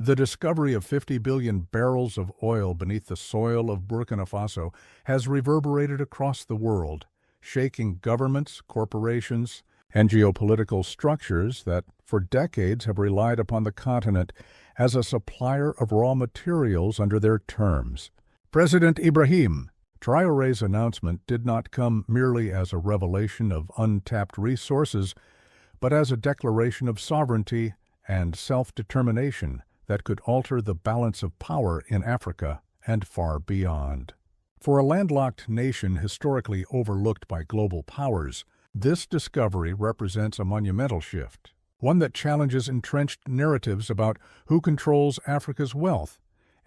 The discovery of 50 billion barrels of oil beneath the soil of Burkina Faso has reverberated across the world, shaking governments, corporations, and geopolitical structures that for decades have relied upon the continent as a supplier of raw materials under their terms. President Ibrahim Traoré's announcement did not come merely as a revelation of untapped resources, but as a declaration of sovereignty and self-determination that could alter the balance of power in Africa and far beyond. For a landlocked nation historically overlooked by global powers, this discovery represents a monumental shift, one that challenges entrenched narratives about who controls Africa's wealth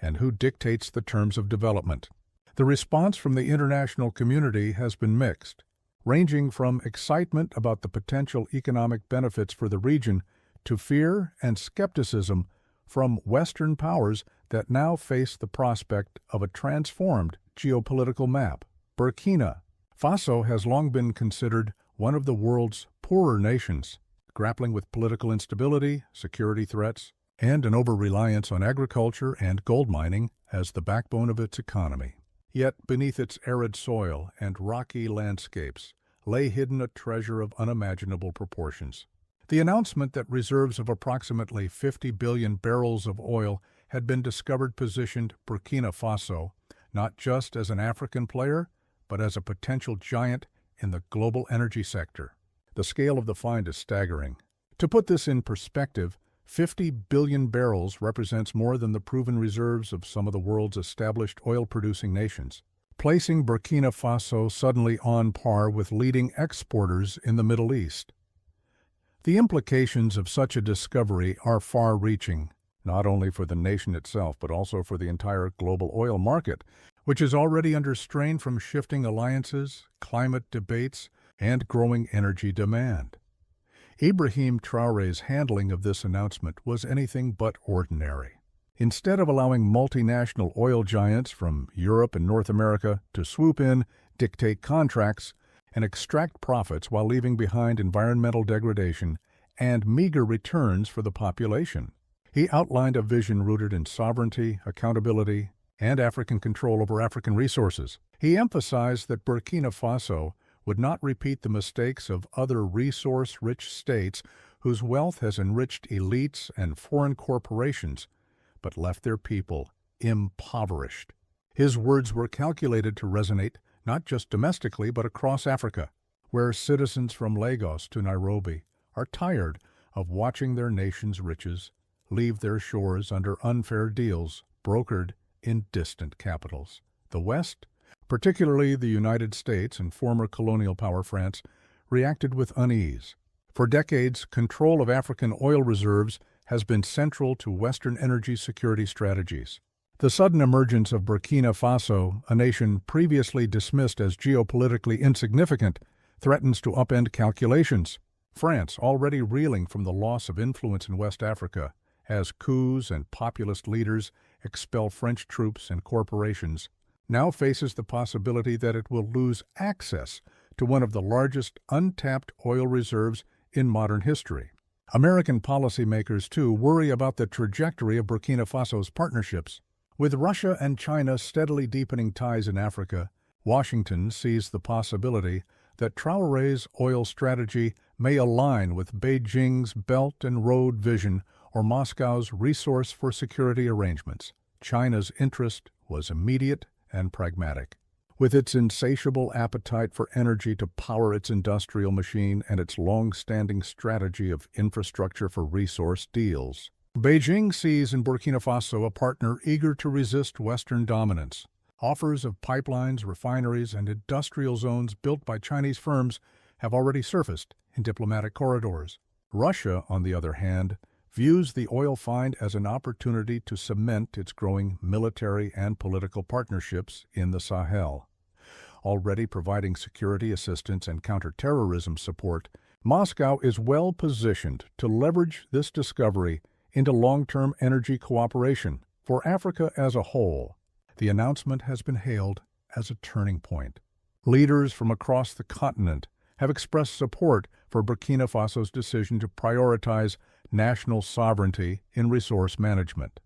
and who dictates the terms of development. The response from the international community has been mixed, ranging from excitement about the potential economic benefits for the region to fear and skepticism from Western powers that now face the prospect of a transformed geopolitical map. Burkina Faso has long been considered one of the world's poorer nations, grappling with political instability, security threats, and an over-reliance on agriculture and gold mining as the backbone of its economy. Yet beneath its arid soil and rocky landscapes lay hidden a treasure of unimaginable proportions. The announcement that reserves of approximately 50 billion barrels of oil had been discovered positioned Burkina Faso not just as an African player, but as a potential giant in the global energy sector. The scale of the find is staggering. To put this in perspective, 50 billion barrels represents more than the proven reserves of some of the world's established oil-producing nations, placing Burkina Faso suddenly on par with leading exporters in the Middle East. The implications of such a discovery are far-reaching, not only for the nation itself, but also for the entire global oil market, which is already under strain from shifting alliances, climate debates, and growing energy demand. Ibrahim Traoré's handling of this announcement was anything but ordinary. Instead of allowing multinational oil giants from Europe and North America to swoop in, dictate contracts, and extract profits while leaving behind environmental degradation and meager returns for the population, he outlined a vision rooted in sovereignty, accountability, and African control over African resources. He emphasized that Burkina Faso would not repeat the mistakes of other resource-rich states whose wealth has enriched elites and foreign corporations, but left their people impoverished. His words were calculated to resonate not just domestically but across Africa, where citizens from Lagos to Nairobi are tired of watching their nation's riches leave their shores under unfair deals brokered in distant capitals. The West, particularly the United States and former colonial power France, reacted with unease. For decades, control of African oil reserves has been central to Western energy security strategies. The sudden emergence of Burkina Faso, a nation previously dismissed as geopolitically insignificant, threatens to upend calculations. France, already reeling from the loss of influence in West Africa, as coups and populist leaders expel French troops and corporations, now faces the possibility that it will lose access to one of the largest untapped oil reserves in modern history. American policymakers, too, worry about the trajectory of Burkina Faso's partnerships. With Russia and China steadily deepening ties in Africa, Washington sees the possibility that Traoré's oil strategy may align with Beijing's Belt and Road vision or Moscow's resource for security arrangements. China's interest was immediate and pragmatic. With its insatiable appetite for energy to power its industrial machine and its long-standing strategy of infrastructure for resource deals, Beijing sees in Burkina Faso a partner eager to resist Western dominance. Offers of pipelines, refineries, and industrial zones built by Chinese firms have already surfaced in diplomatic corridors. Russia, on the other hand, views the oil find as an opportunity to cement its growing military and political partnerships in the Sahel. Already providing security assistance and counterterrorism support, Moscow is well positioned to leverage this discovery into long-term energy cooperation for Africa as a whole. The announcement has been hailed as a turning point. Leaders from across the continent have expressed support for Burkina Faso's decision to prioritize national sovereignty in resource management.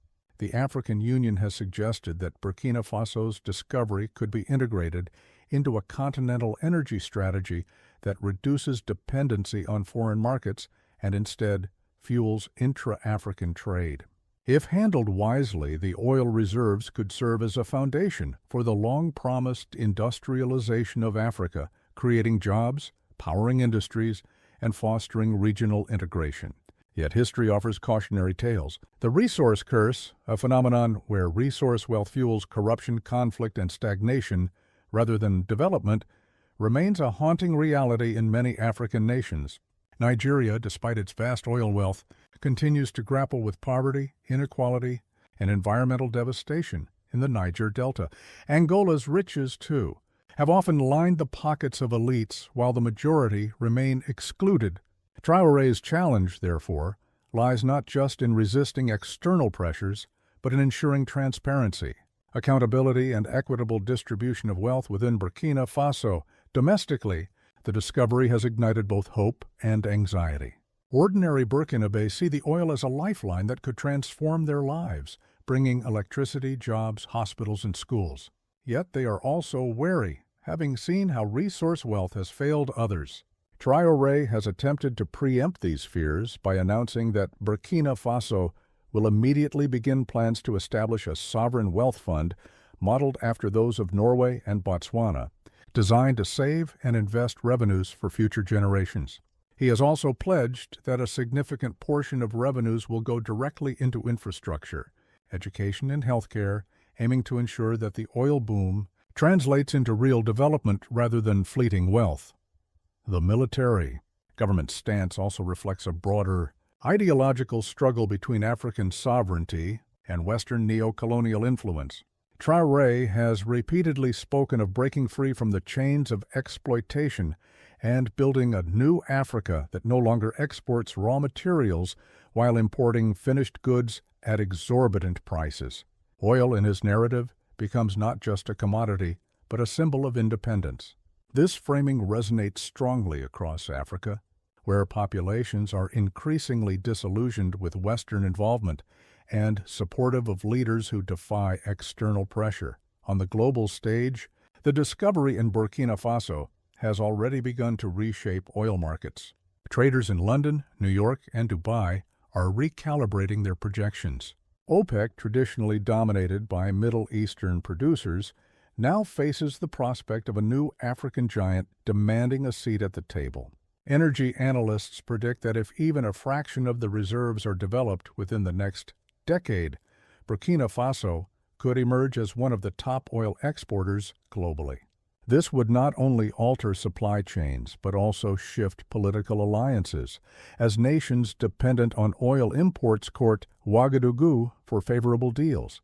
the African Union has suggested that Burkina Faso's discovery could be integrated into a continental energy strategy that reduces dependency on foreign markets and instead fuels intra-African trade. If handled wisely, the oil reserves could serve as a foundation for the long-promised industrialization of Africa, creating jobs, powering industries, and fostering regional integration. Yet history offers cautionary tales. The resource curse, a phenomenon where resource wealth fuels corruption, conflict, and stagnation rather than development, remains a haunting reality in many African nations. Nigeria, despite its vast oil wealth, continues to grapple with poverty, inequality, and environmental devastation in the Niger Delta. Angola's riches, too, have often lined the pockets of elites while the majority remain excluded. Traore's challenge, therefore, lies not just in resisting external pressures, but in ensuring transparency, accountability, and equitable distribution of wealth within Burkina Faso. Domestically, the discovery has ignited both hope and anxiety. Ordinary Burkinabè see the oil as a lifeline that could transform their lives, bringing electricity, jobs, hospitals, and schools. Yet they are also wary, having seen how resource wealth has failed others. Traore has attempted to preempt these fears by announcing that Burkina Faso will immediately begin plans to establish a sovereign wealth fund modeled after those of Norway and Botswana, designed to save and invest revenues for future generations. He has also pledged that a significant portion of revenues will go directly into infrastructure, education, and healthcare, aiming to ensure that the oil boom translates into real development rather than fleeting wealth. The military government stance also reflects a broader ideological struggle between African sovereignty and Western neo-colonial influence. Traore has repeatedly spoken of breaking free from the chains of exploitation and building a new Africa that no longer exports raw materials while importing finished goods at exorbitant prices. Oil, in his narrative, becomes not just a commodity, but a symbol of independence. This framing resonates strongly across Africa, where populations are increasingly disillusioned with Western involvement and supportive of leaders who defy external pressure. On the global stage, the discovery in Burkina Faso has already begun to reshape oil markets. Traders in London, New York, and Dubai are recalibrating their projections. OPEC, traditionally dominated by Middle Eastern producers, now faces the prospect of a new African giant demanding a seat at the table. Energy analysts predict that if even a fraction of the reserves are developed within the next decade, Burkina Faso could emerge as one of the top oil exporters globally. This would not only alter supply chains, but also shift political alliances, as nations dependent on oil imports court Ouagadougou for favorable deals.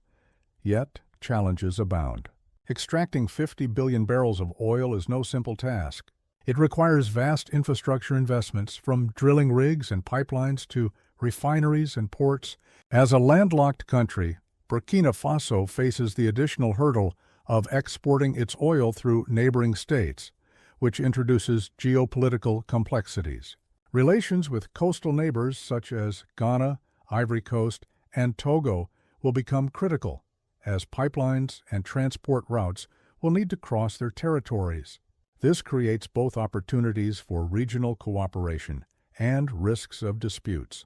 Yet, challenges abound. Extracting 50 billion barrels of oil is no simple task. It requires vast infrastructure investments, from drilling rigs and pipelines to refineries and ports. As a landlocked country, Burkina Faso faces the additional hurdle of exporting its oil through neighboring states, which introduces geopolitical complexities. Relations with coastal neighbors such as Ghana, Ivory Coast, and Togo will become critical, as pipelines and transport routes will need to cross their territories. This creates both opportunities for regional cooperation and risks of disputes.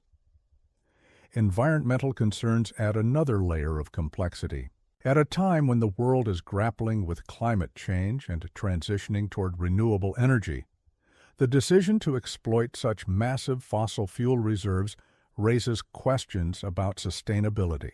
Environmental concerns add another layer of complexity. At a time when the world is grappling with climate change and transitioning toward renewable energy, the decision to exploit such massive fossil fuel reserves raises questions about sustainability.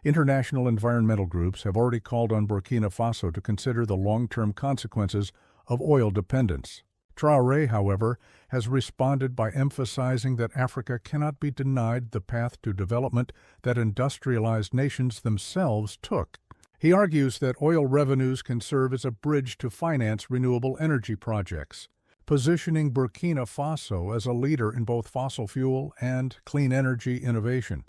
International environmental groups have already called on Burkina Faso to consider the long-term consequences of oil dependence. Traore, however, has responded by emphasizing that Africa cannot be denied the path to development that industrialized nations themselves took. He argues that oil revenues can serve as a bridge to finance renewable energy projects, positioning Burkina Faso as a leader in both fossil fuel and clean energy innovation.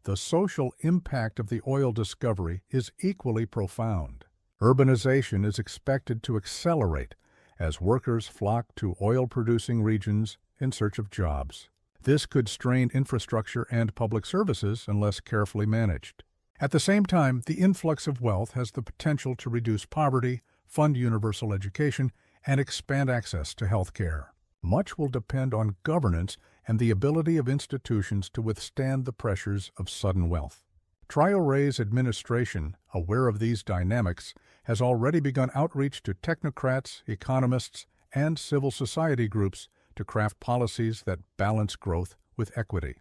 The social impact of the oil discovery is equally profound. Urbanization is expected to accelerate as workers flock to oil-producing regions in search of jobs. This could strain infrastructure and public services unless carefully managed. At the same time, the influx of wealth has the potential to reduce poverty, fund universal education, and expand access to health care. Much will depend on governance and the ability of institutions to withstand the pressures of sudden wealth. Traoré's administration, aware of these dynamics, has already begun outreach to technocrats, economists, and civil society groups to craft policies that balance growth with equity.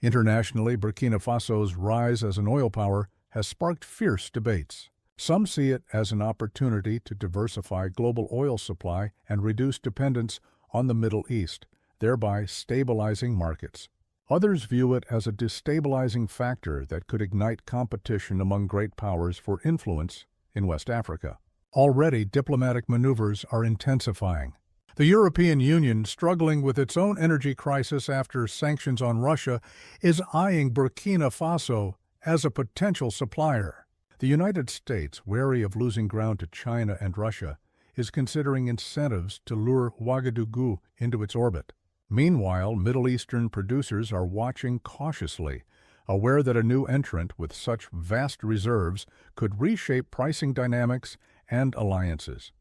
Internationally, Burkina Faso's rise as an oil power has sparked fierce debates. Some see it as an opportunity to diversify global oil supply and reduce dependence on the Middle East, thereby stabilizing markets. Others view it as a destabilizing factor that could ignite competition among great powers for influence in West Africa. Already, diplomatic maneuvers are intensifying. The European Union, struggling with its own energy crisis after sanctions on Russia, is eyeing Burkina Faso as a potential supplier. The United States, wary of losing ground to China and Russia, is considering incentives to lure Ouagadougou into its orbit. Meanwhile, Middle Eastern producers are watching cautiously, aware that a new entrant with such vast reserves could reshape pricing dynamics and alliances.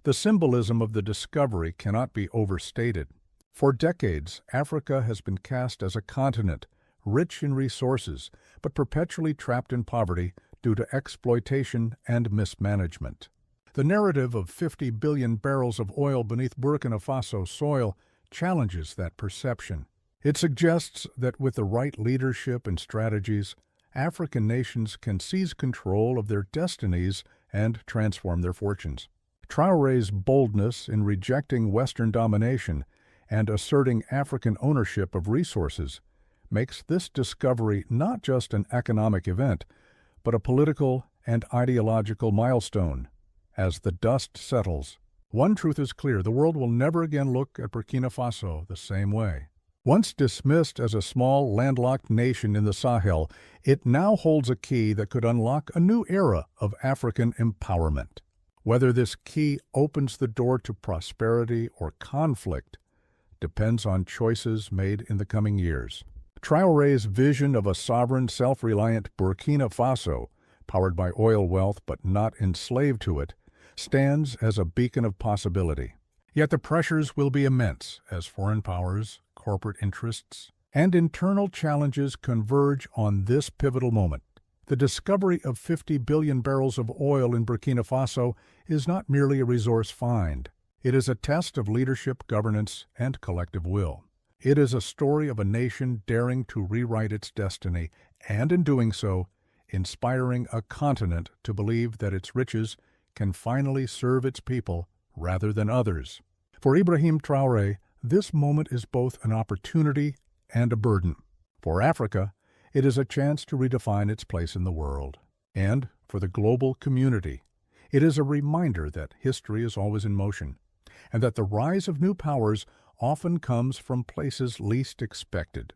The symbolism of the discovery cannot be overstated. For decades, Africa has been cast as a continent, rich in resources, but perpetually trapped in poverty due to exploitation and mismanagement. The narrative of 50 billion barrels of oil beneath Burkina Faso soil challenges that perception. It suggests that with the right leadership and strategies, African nations can seize control of their destinies and transform their fortunes. Traoré's boldness in rejecting Western domination and asserting African ownership of resources makes this discovery not just an economic event, but a political and ideological milestone. As the dust settles, one truth is clear: the world will never again look at Burkina Faso the same way. Once dismissed as a small, landlocked nation in the Sahel, it now holds a key that could unlock a new era of African empowerment. Whether this key opens the door to prosperity or conflict depends on choices made in the coming years. Traoré's vision of a sovereign, self-reliant Burkina Faso, powered by oil wealth but not enslaved to it, stands as a beacon of possibility. Yet the pressures will be immense as foreign powers, corporate interests, and internal challenges converge on this pivotal moment. The discovery of 50 billion barrels of oil in Burkina Faso is not merely a resource find. It is a test of leadership, governance, and collective will. It is a story of a nation daring to rewrite its destiny, and in doing so, inspiring a continent to believe that its riches can finally serve its people rather than others. For Ibrahim Traoré, this moment is both an opportunity and a burden. For Africa, it is a chance to redefine its place in the world. And for the global community, it is a reminder that history is always in motion, and that the rise of new powers often comes from places least expected.